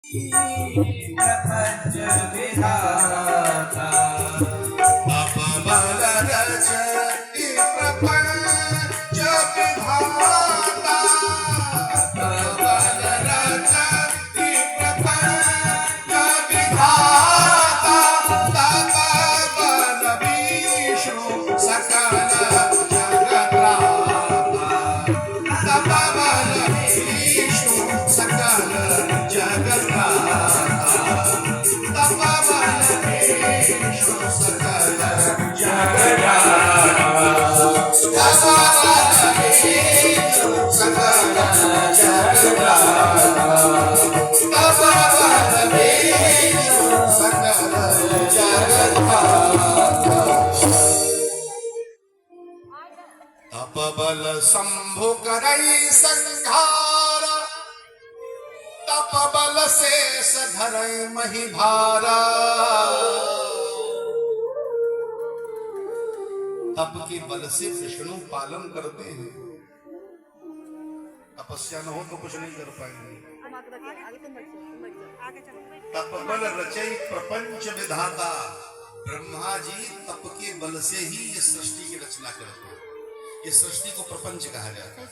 प्रपंच विधाता तप बल रचति प्रपंच विधाता तप बल रचति प्रपंच विधाता तप बल विष्णु सकल जगत्राता तप बल विष्णु सकल जगत्राता तप बल विष्णु सकल जगत्राता तप बल विष्णु सकल जगत्राता तप बल विष्णु सकल जगत्राता तप बल शंभु करई संहार तप बल शेष धरई मही भारा तप के बल से विष्णु पालन करते हैं। तपस्या न हो तो कुछ नहीं कर पाएंगे। तप बल रचई प्रपंच विधाता ब्रह्मा जी तप के बल से ही ये सृष्टि की रचना करते हैं। ये सृष्टि को प्रपंच कहा जाता है।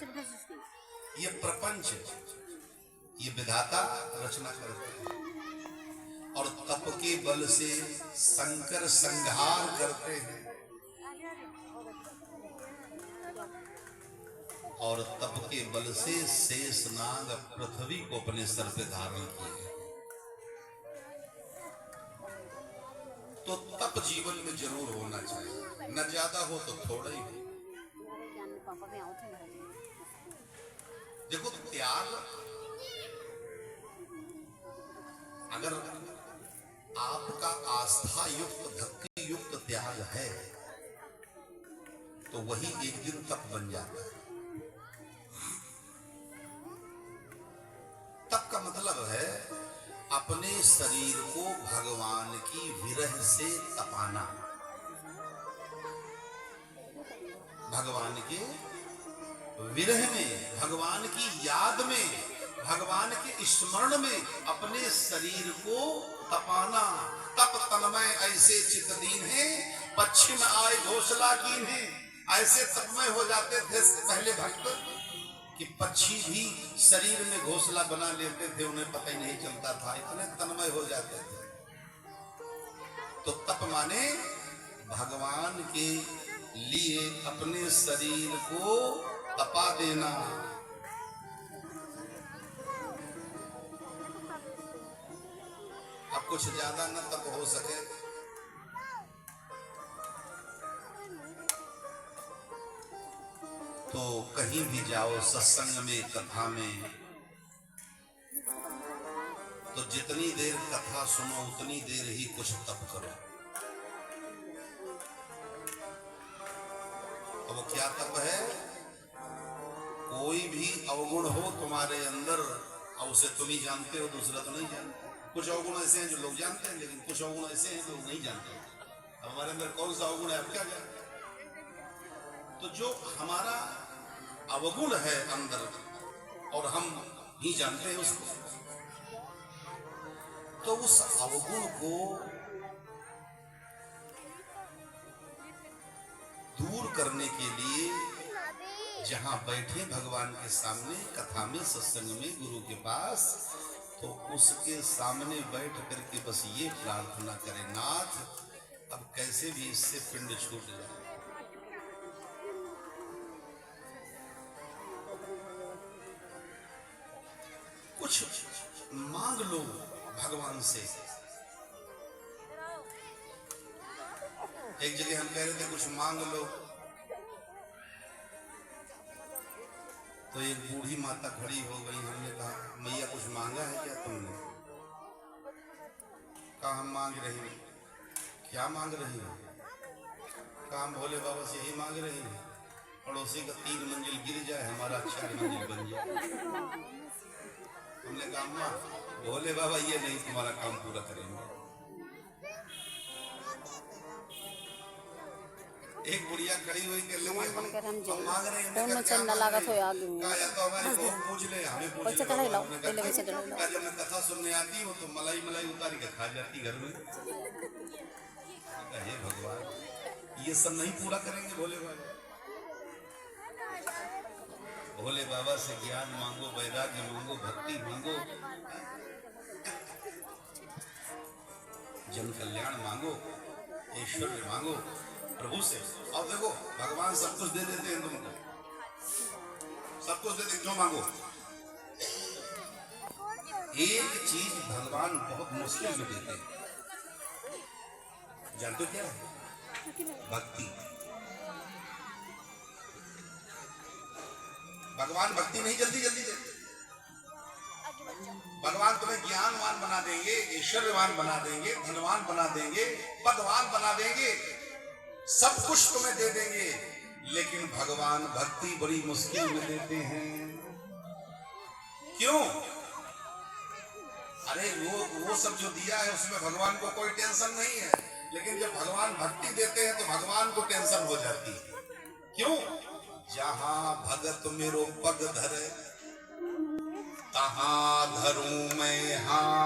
ये प्रपंच ये विधाता रचना करते हैं और तप के बल से शंकर संहार करते हैं और तप के बल से शेषनाग पृथ्वी को अपने सर पे धारण किए। तो तप जीवन में जरूर होना चाहिए, न ज्यादा हो तो थोड़ा ही हो। देखो त्याग अगर आपका आस्था युक्त भक्ति युक्त त्याग है तो वही एक दिन तप बन जाता है। तप का मतलब है अपने शरीर को भगवान की विरह से तपाना, भगवान के विरह में, भगवान की याद में, भगवान के स्मरण में अपने शरीर को तपाना। तप तन्मय ऐसे चित्तदीन है पश्चिम आए घोषला कीन है। ऐसे तपमय हो जाते थे पहले भक्त कि पक्षी भी शरीर में घोंसला बना लेते थे, उन्हें पता ही नहीं चलता था, इतने तन्मय हो जाते थे। तो तप माने भगवान के लिए अपने शरीर को तपा देना। अब कुछ ज्यादा न तप हो सके तो कहीं भी जाओ सत्संग में, कथा में, तो जितनी देर कथा सुनो उतनी देर ही कुछ तप करो। अब वो क्या तप है? कोई भी अवगुण हो तुम्हारे अंदर और उसे तुम ही जानते हो, दूसरा तो नहीं जानता। कुछ अवगुण ऐसे हैं जो लोग जानते हैं, लेकिन कुछ अवगुण ऐसे हैं जो लोग नहीं जानते। अब हमारे अंदर कौन सा अवगुण है आप क्या जानते? तो जो हमारा अवगुण है अंदर और हम ही जानते हैं उसको, तो उस अवगुण को दूर करने के लिए जहां बैठे भगवान के सामने, कथा में, सत्संग में, गुरु के पास, तो उसके सामने बैठ करके बस ये प्रार्थना करें, नाथ अब कैसे भी इससे पिंड छूट जाए। कुछ मांग लो भगवान से। एक जगह हम कह रहे थे कुछ मांग लो, तो एक बूढ़ी माता खड़ी हो गई। हमने कहा मैया कुछ मांगा है क्या तुमने? कहा हम मांग रही हैं। क्या मांग रही हो? कहा हम भोले बाबा से यही मांग रही हैं, पड़ोसी का 3 मंजिल गिर जाए, हमारा 4 मंजिल बन जाए। हमने कहा अम्मा भोले बाबा ये नहीं तुम्हारा काम पूरा करेंगे। एक बुढ़िया खड़ी हुई कर मन बन कर हम जाए मांग रहे हैं तो उन्हें चंदा लागत हो आगे या तो हमारे बहुत पूछ ले हमें पूछ पैसे चढ़ाई लाओ पहले पैसे चढ़ाई लाओ जब मैं कथा सुनने आती हूँ तो मलाई मलाई उतार के खा जाती घर में। हे भगवान ये सब नहीं पूरा करेंगे भोले बाबा। भोले बाबा से ज्ञान मांगो, वैराग्य मांगो, भक्ति मांगो, जन कल्याण मांगो, ऐश्वर्य मांगो प्रभु से। और देखो भगवान सब कुछ दे देते हैं तुमको, सब कुछ दे देते, जो मांगो। एक चीज भगवान बहुत मुश्किल में देते हैं, जानते हो क्या है? भक्ति। भगवान भक्ति नहीं जल्दी जल्दी देते। भगवान तुम्हें ज्ञानवान बना देंगे, ऐश्वर्यवान बना देंगे, धनवान बना देंगे, पदवान बना देंगे, सब कुछ तुम्हें दे देंगे, लेकिन भगवान भक्ति बड़ी मुश्किल में देते हैं। क्यों? अरे वो सब जो दिया है उसमें भगवान को कोई टेंशन नहीं है, लेकिन जब भगवान भक्ति देते हैं तो भगवान को टेंशन हो जाती है। क्यों? जहां भगत मेरो पग धरे तहां धरूं मैं हां।